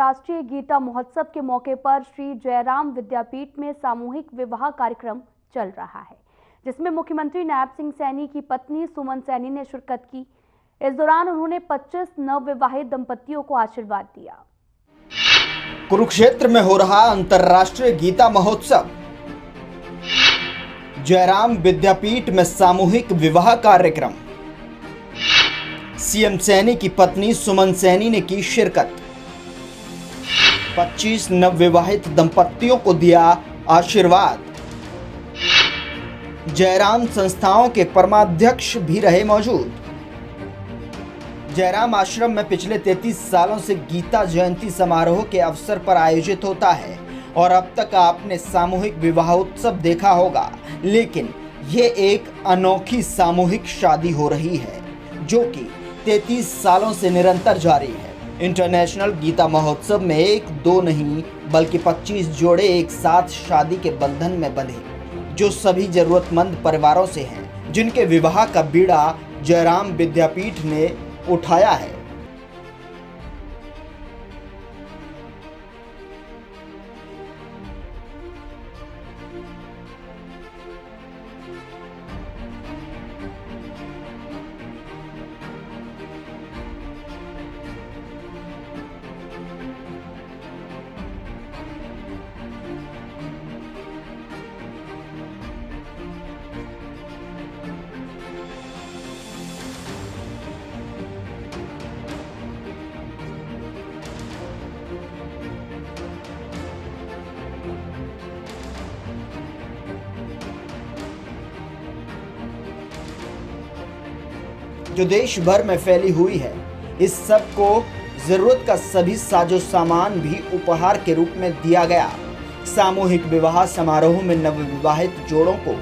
अंतर्राष्ट्रीय गीता महोत्सव के मौके पर श्री जयराम विद्यापीठ में सामूहिक विवाह कार्यक्रम चल रहा है, जिसमें मुख्यमंत्री नायब सिंह सैनी की पत्नी सुमन सैनी ने शिरकत की। इस दौरान उन्होंने 25 नवविवाहित दंपतियों को आशीर्वाद दिया। कुरुक्षेत्र में हो रहा अंतर्राष्ट्रीय गीता महोत्सव। जयराम विद्यापीठ में सामूहिक विवाह कार्यक्रम। सीएम सैनी की पत्नी सुमन सैनी ने की शिरकत। 25 नवविवाहित दंपतियों को दिया आशीर्वाद। जयराम संस्थाओं के परमाध्यक्ष भी रहे मौजूद। जयराम आश्रम में पिछले 33 सालों से गीता जयंती समारोह के अवसर पर आयोजित होता है और अब तक आपने सामूहिक विवाह उत्सव देखा होगा, लेकिन ये एक अनोखी सामूहिक शादी हो रही है जो कि 33 सालों से निरंतर जारी है। इंटरनेशनल गीता महोत्सव में एक दो नहीं बल्कि 25 जोड़े एक साथ शादी के बंधन में बंधे, जो सभी जरूरतमंद परिवारों से हैं, जिनके विवाह का बीड़ा जयराम विद्यापीठ ने उठाया है। जो देश भर में फैली हुई है, इस सब को जरूरत का सभी साजो सामान भी उपहार के रूप में दिया गया। सामूहिक विवाह समारोह में नवविवाहित जोड़ों को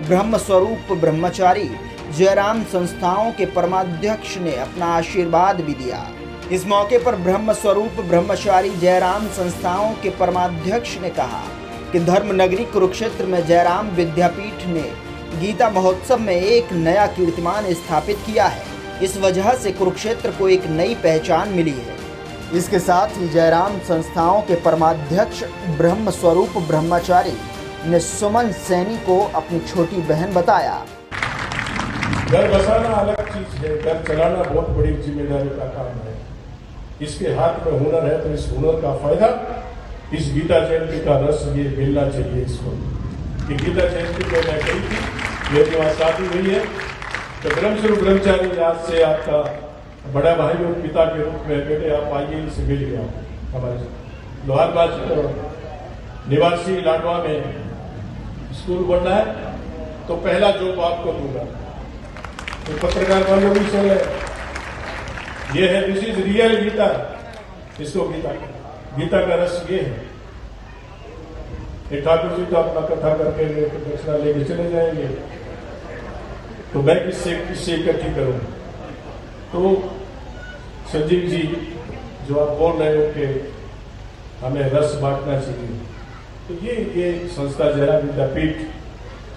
ब्रह्म स्वरूप ब्रह्मचारी जयराम संस्थाओं के परमाध्यक्ष ने अपना आशीर्वाद भी दिया। इस मौके पर ब्रह्म स्वरूप ब्रह्मचारी जयराम संस्थाओं के परमाध्यक्ष ने कहा कि धर्म नगरी कुरुक्षेत्र में जयराम विद्यापीठ ने गीता महोत्सव में एक नया कीर्तिमान स्थापित किया है। इस वजह से कुरुक्षेत्र को एक नई पहचान मिली है। इसके साथ ही जयराम संस्थाओं के परमाध्यक्ष ब्रह्म स्वरूप ब्रह्मचारी ने सुमन सैनी को अपनी छोटी बहन बताया। घर बसाना अलग चीज है, घर चलाना बहुत बड़ी जिम्मेदारी का काम है। इसके हाथ में हुनर है तो इस हुनर का फायदा इस गीता जयंती का रस ये मिलना चाहिए इसको। कि गीता जयंती को मैं कही थी, मेरी वहाँ शादी हुई है तो ब्रह्मस्वरूप ब्रह्मचारी आज से आपका बड़ा भाई और पिता के रूप में बेटे आप आइए, इनसे मिल गया। हमारे लोहारबाज निवासी लाडवा में स्कूल बनना है तो पहला जॉब आपको दूंगा। तो पत्रकार वालों भी सुन रहे, ये है दिस इज रियल गीता। इसको गीता का रस ये है। ठाकुर जी तो अपना कथा करके दक्षिणा लेके चले जाएंगे, तो मैं किससे इकट्ठी करूं। तो संजीव जी जो आप बोल रहे हो कि हमें रस बांटना चाहिए, तो ये संस्था जयराम विद्यापीठ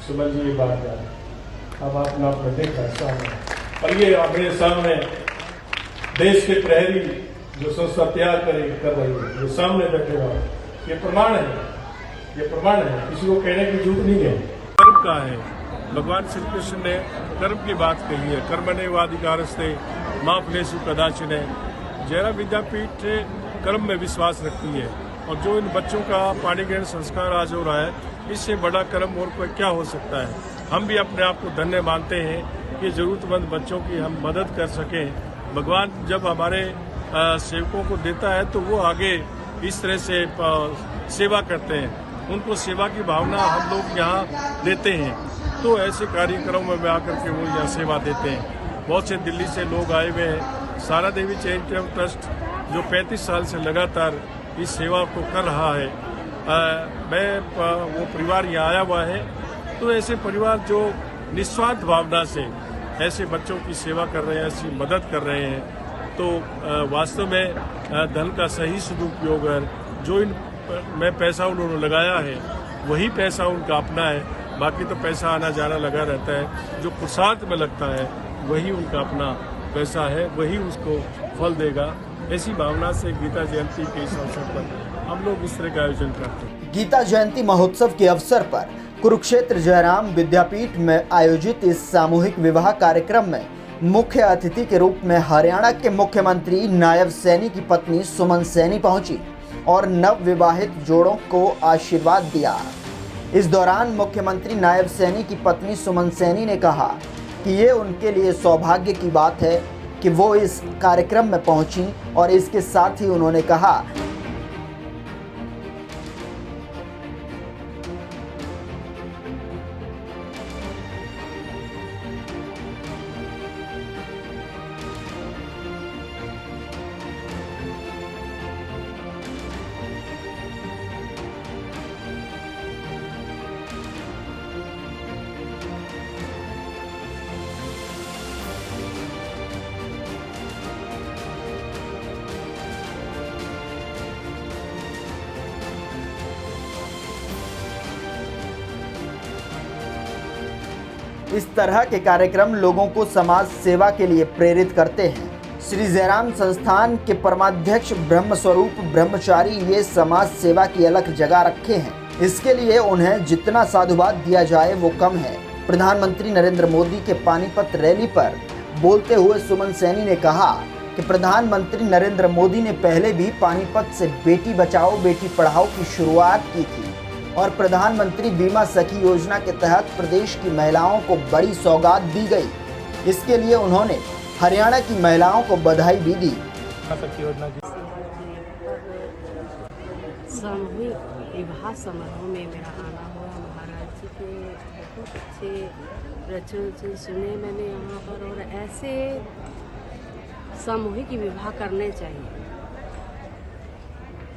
सुमन जी ये बात है। अब आपने देखा सामने, और ये अपने सामने देश के प्रहरी जो संस्था तैयार कर रही है, ये सामने बैठेगा, ये प्रमाण है। ये प्रमाण है, किसी को कहने की जरूरत नहीं है। कर्म का है, भगवान श्री कृष्ण ने कर्म की बात कही है। कर्मण्येवाधिकारस्ते मा फलेषु कदाचन। जयराम विद्यापीठ कर्म में विश्वास रखती है, और जो इन बच्चों का पाणिग्रहण संस्कार आज हो रहा है, इससे बड़ा कर्म और कोई क्या हो सकता है। हम भी अपने आप को धन्य मानते हैं कि जरूरतमंद बच्चों की हम मदद कर सकें। भगवान जब हमारे सेवकों को देता है तो वो आगे इस तरह से सेवा करते हैं, उनको सेवा की भावना हम लोग यहाँ देते हैं। तो ऐसे कार्यक्रमों में आकर के वो यहाँ सेवा देते हैं। बहुत से दिल्ली से लोग आए हुए हैं। सारा देवी चैरिटेबल ट्रस्ट जो 35 साल से लगातार इस सेवा को कर रहा है, वो परिवार यहाँ आया हुआ है। तो ऐसे परिवार जो निस्वार्थ भावना से ऐसे बच्चों की सेवा कर रहे हैं, ऐसी मदद कर रहे हैं, तो वास्तव में धन का सही सदुपयोग है। जो इन में पैसा उन्होंने लगाया है वही पैसा उनका अपना है, बाकी तो पैसा आना जाना लगा रहता है। जो पुरुषार्थ में लगता है वही उनका अपना पैसा है, वही उसको फल देगा। ऐसी भावना से गीता जयंती के इस अवसर पर हम लोग इस तरह का आयोजन करते हैं। गीता जयंती महोत्सव के अवसर पर कुरुक्षेत्र जयराम विद्यापीठ में आयोजित इस सामूहिक विवाह कार्यक्रम में मुख्य अतिथि के रूप में हरियाणा के मुख्यमंत्री नायब सैनी की पत्नी सुमन सैनी पहुंची और नव विवाहित जोड़ों को आशीर्वाद दिया। इस दौरान मुख्यमंत्री नायब सैनी की पत्नी सुमन सैनी ने कहा कि ये उनके लिए सौभाग्य की बात है कि वो इस कार्यक्रम में पहुंची और इसके साथ ही उन्होंने कहा इस तरह के कार्यक्रम लोगों को समाज सेवा के लिए प्रेरित करते हैं। श्री जयराम संस्थान के परमाध्यक्ष ब्रह्मस्वरूप ब्रह्मचारी ये समाज सेवा की अलग जगह रखे हैं। इसके लिए उन्हें जितना साधुवाद दिया जाए वो कम है। प्रधानमंत्री नरेंद्र मोदी के पानीपत रैली पर बोलते हुए सुमन सैनी ने कहा कि प्रधानमंत्री नरेंद्र मोदी ने पहले भी पानीपत से बेटी बचाओ बेटी पढ़ाओ की शुरुआत की थी और प्रधानमंत्री बीमा सखी योजना के तहत प्रदेश की महिलाओं को बड़ी सौगात दी गई। इसके लिए उन्होंने हरियाणा की महिलाओं को बधाई भी दी। सामूहिक विवाह समारोह में मेरा आना हुआ। महाराज जी के बहुत अच्छे प्रवचन सुने मैंने यहाँ पर, और ऐसे सामूहिक विवाह करने चाहिए।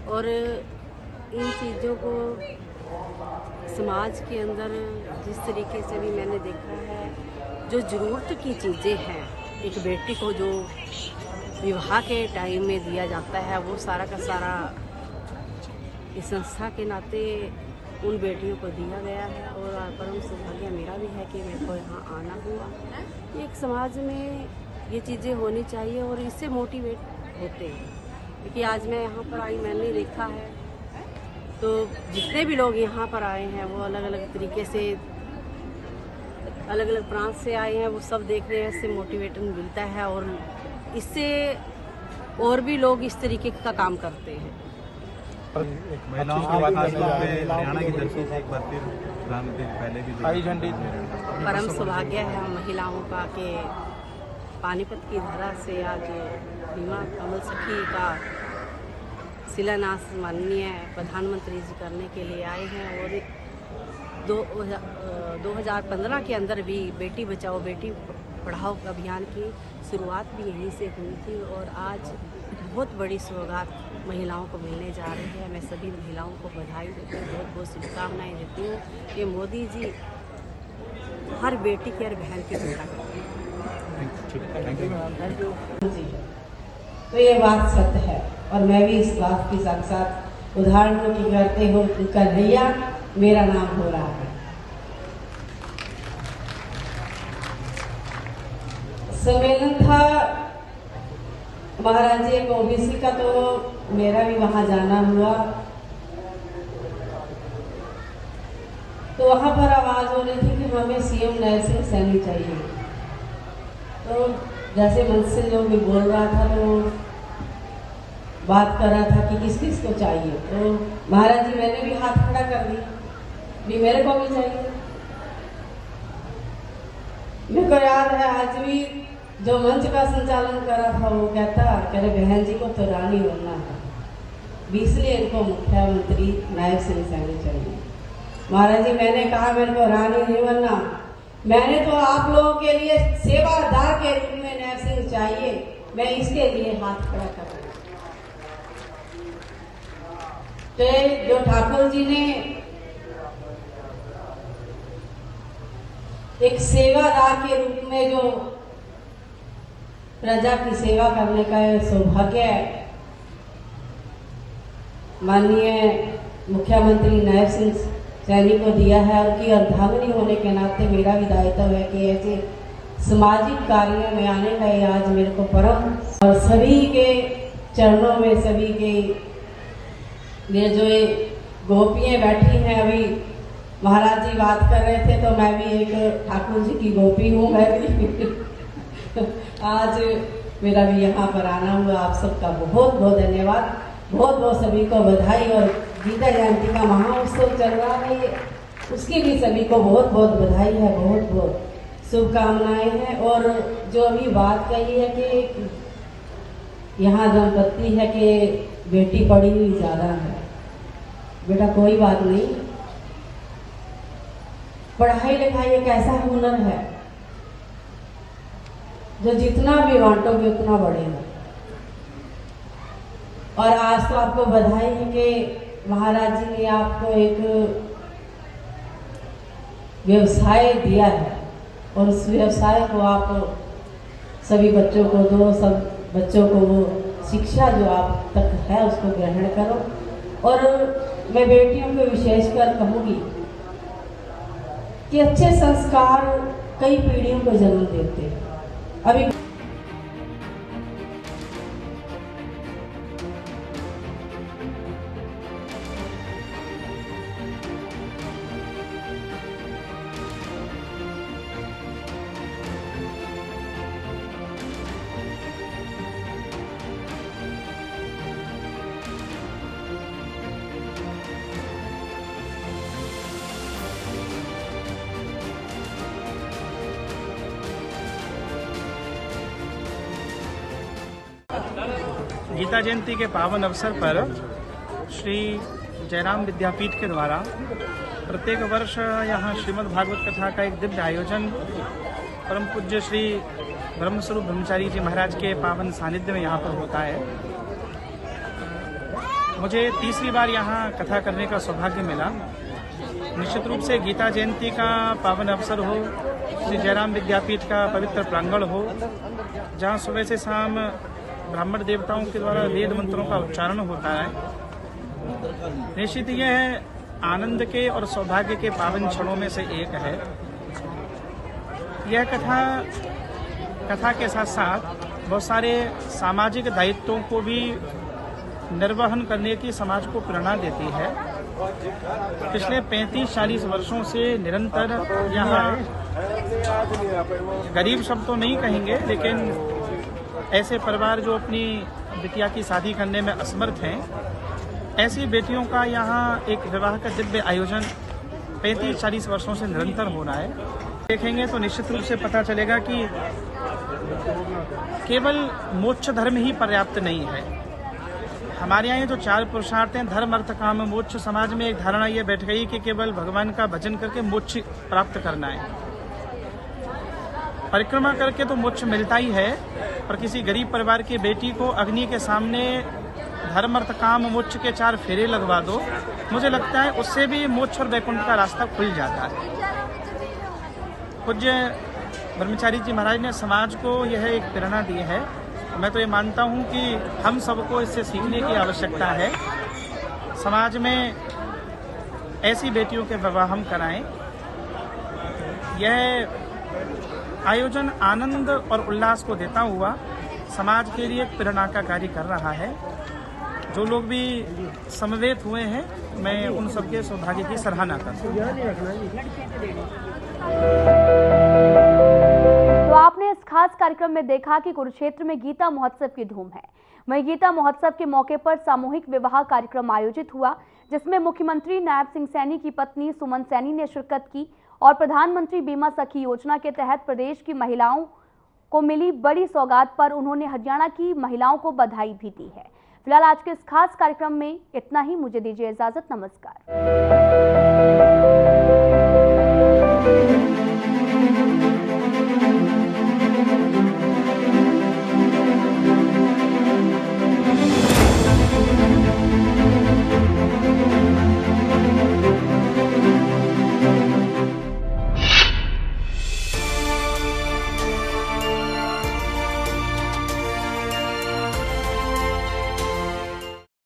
और इन चीज़ों को समाज के अंदर जिस तरीके से भी मैंने देखा है, जो ज़रूरत की चीज़ें हैं एक बेटी को जो विवाह के टाइम में दिया जाता है, वो सारा का सारा इस संस्था के नाते उन बेटियों को दिया गया है। और परम सौभाग्य मेरा भी है कि मेरे को यहाँ आना हुआ। एक समाज में ये चीज़ें होनी चाहिए और इससे मोटिवेट होते हैं। क्योंकि आज मैं यहाँ पर आई, मैंने देखा है तो जितने भी लोग यहाँ पर आए हैं वो अलग अलग तरीके से अलग अलग प्रांत से आए हैं। वो सब देख रहे हैं, इससे मोटिवेशन मिलता है और इससे और भी लोग इस तरीके का काम करते हैं। महिलाओं की बात हरियाणा की धरती से एक बार फिर प्रधानमंत्री पहले भी हरी झंडी परम सौभाग्य है महिलाओं का कि पानीपत की धरा से आज बीमा कमल सखी का शिलान्यास माननीय प्रधानमंत्री जी करने के लिए आए हैं। और 2015 के अंदर भी बेटी बचाओ बेटी पढ़ाओ अभियान की शुरुआत भी यहीं से हुई थी और आज बहुत बड़ी सौगात महिलाओं को मिलने जा रही है। मैं सभी महिलाओं को बधाई देती हूँ, बहुत बहुत शुभकामनाएं देती हूँ कि मोदी जी हर बेटी की हर बहन की चिंता करते हैं। तो ये बात सत्य है और मैं भी इस बात की साथ साथ उदाहरणों की करते हो कन्हैया मेरा नाम हो रहा है। सम्मेलन था महाराज जी को ओबीसी का, तो मेरा भी वहां जाना हुआ। तो वहां पर आवाज हो रही थी कि हमें सीएम नायब सैनी चाहिए। तो जैसे मंच से जो भी बोल रहा था तो बात कर रहा था कि किस किस को चाहिए, तो महाराज जी मैंने भी हाथ खड़ा कर दिया भी मेरे को भी चाहिए। मेरे को याद है आज भी जो मंच का संचालन कर रहा था वो कहता कह रहे बहन जी को तो रानी बनना है, इसलिए इनको मुख्यमंत्री नायब सिंह सैनी चाहिए। महाराज जी मैंने कहा मेरे को रानी नहीं बनना, मैंने तो आप लोगों के लिए सेवादार के रूप में नायब सिंह चाहिए, मैं इसके लिए हाथ खड़ा कर रहा हूं। तो जो ठाकुर जी ने एक सेवादार के रूप में जो प्रजा की सेवा करने का सौभाग्य माननीय मुख्यमंत्री नायब सिंह सैनी को दिया है, उनकी अर्धांगिनी होने के नाते मेरा भी दायित्व है कि ऐसे सामाजिक कार्यों में आने का आज मेरे को परम और सभी के चरणों में सभी के लिए जो ये गोपियाँ बैठी हैं, अभी महाराज जी बात कर रहे थे तो मैं भी एक ठाकुर जी की गोपी हूँ। मैं भी आज मेरा भी यहाँ पर आना हुआ। आप सबका बहुत बहुत धन्यवाद, बहुत बहुत सभी को बधाई। और गीता जयंती का महाउत्सव चल रहा है, उसकी भी सभी को बहुत बहुत बधाई है, बहुत बहुत शुभकामनाएं हैं। और जो अभी बात कही है कि यहाँ दंपत्ति है कि बेटी पढ़ी हुई ज़्यादा है, बेटा कोई बात नहीं। पढ़ाई लिखाई एक ऐसा हुनर है जो जितना भी बांटोगे उतना बढ़ेगा। और आज तो आपको बधाई है कि महाराज जी ने आपको एक व्यवसाय दिया है और उस व्यवसाय को आप सभी बच्चों को दो, सब बच्चों को वो शिक्षा जो आप तक है उसको ग्रहण करो। और मैं बेटियों को विशेषकर कहूँगी कि अच्छे संस्कार कई पीढ़ियों को जन्म देते हैं। अभी गीता जयंती के पावन अवसर पर श्री जयराम विद्यापीठ के द्वारा प्रत्येक वर्ष यहाँ श्रीमद् भागवत कथा का एक दिव्य आयोजन परम पूज्य श्री ब्रह्मस्वरूप ब्रह्मचारी जी महाराज के पावन सानिध्य में यहाँ पर होता है। मुझे तीसरी बार यहाँ कथा करने का सौभाग्य मिला। निश्चित रूप से गीता जयंती का पावन अवसर हो, श्री जयराम विद्यापीठ का पवित्र प्रांगण हो, जहाँ सुबह से शाम ब्राह्मण देवताओं के द्वारा वेद मंत्रों का उच्चारण होता है। निश्चित यह आनंद के और सौभाग्य के पावन क्षणों में से एक है। यह कथा के साथ साथ बहुत सारे सामाजिक दायित्वों को भी निर्वहन करने की समाज को प्रेरणा देती है। पिछले 35-40 वर्षों से निरंतर यहाँ गरीब शब्द तो नहीं कहेंगे, लेकिन ऐसे परिवार जो अपनी बिटिया की शादी करने में असमर्थ हैं, ऐसी बेटियों का यहाँ एक विवाह का दिव्य आयोजन 35-40 वर्षों से निरंतर हो रहा है। देखेंगे तो निश्चित रूप से पता चलेगा कि केवल मोक्ष धर्म ही पर्याप्त नहीं है। हमारे यहाँ जो 4 पुरुषार्थ हैं, धर्म अर्थ काम मोक्ष, समाज में एक धारणा ये बैठ गई कि केवल भगवान का भजन करके मोक्ष प्राप्त करना है। परिक्रमा करके तो मोक्ष मिलता ही है, पर किसी गरीब परिवार की बेटी को अग्नि के सामने धर्म अर्थ काम मोक्ष के 4 फेरे लगवा दो, मुझे लगता है उससे भी मोक्ष और वैकुंठ का रास्ता खुल जाता है। पूज्य ब्रह्मचारी जी महाराज ने समाज को यह एक प्रेरणा दी है। मैं तो ये मानता हूँ कि हम सबको इससे सीखने की आवश्यकता है। समाज में ऐसी बेटियों के विवाह हम कराएं। यह आयोजन आनंद और उल्लास को देता हुआ समाज के लिए एक प्रेरणा का कार्य कर रहा है। जो लोग भी समवेत हुए हैं, मैं उन सबके सौभाग्य की सराहना करता हूँ। तो आपने इस खास कार्यक्रम में देखा कि कुरुक्षेत्र में गीता महोत्सव की धूम है। वहीं गीता महोत्सव के मौके पर सामूहिक विवाह कार्यक्रम आयोजित हुआ, जिसमें मुख्यमंत्री नायब सिंह सैनी की पत्नी सुमन सैनी ने शिरकत की और प्रधानमंत्री बीमा सखी योजना के तहत प्रदेश की महिलाओं को मिली बड़ी सौगात पर उन्होंने हरियाणा की महिलाओं को बधाई भी दी है। फिलहाल आज के इस खास कार्यक्रम में इतना ही। मुझे दीजिए इजाजत। नमस्कार।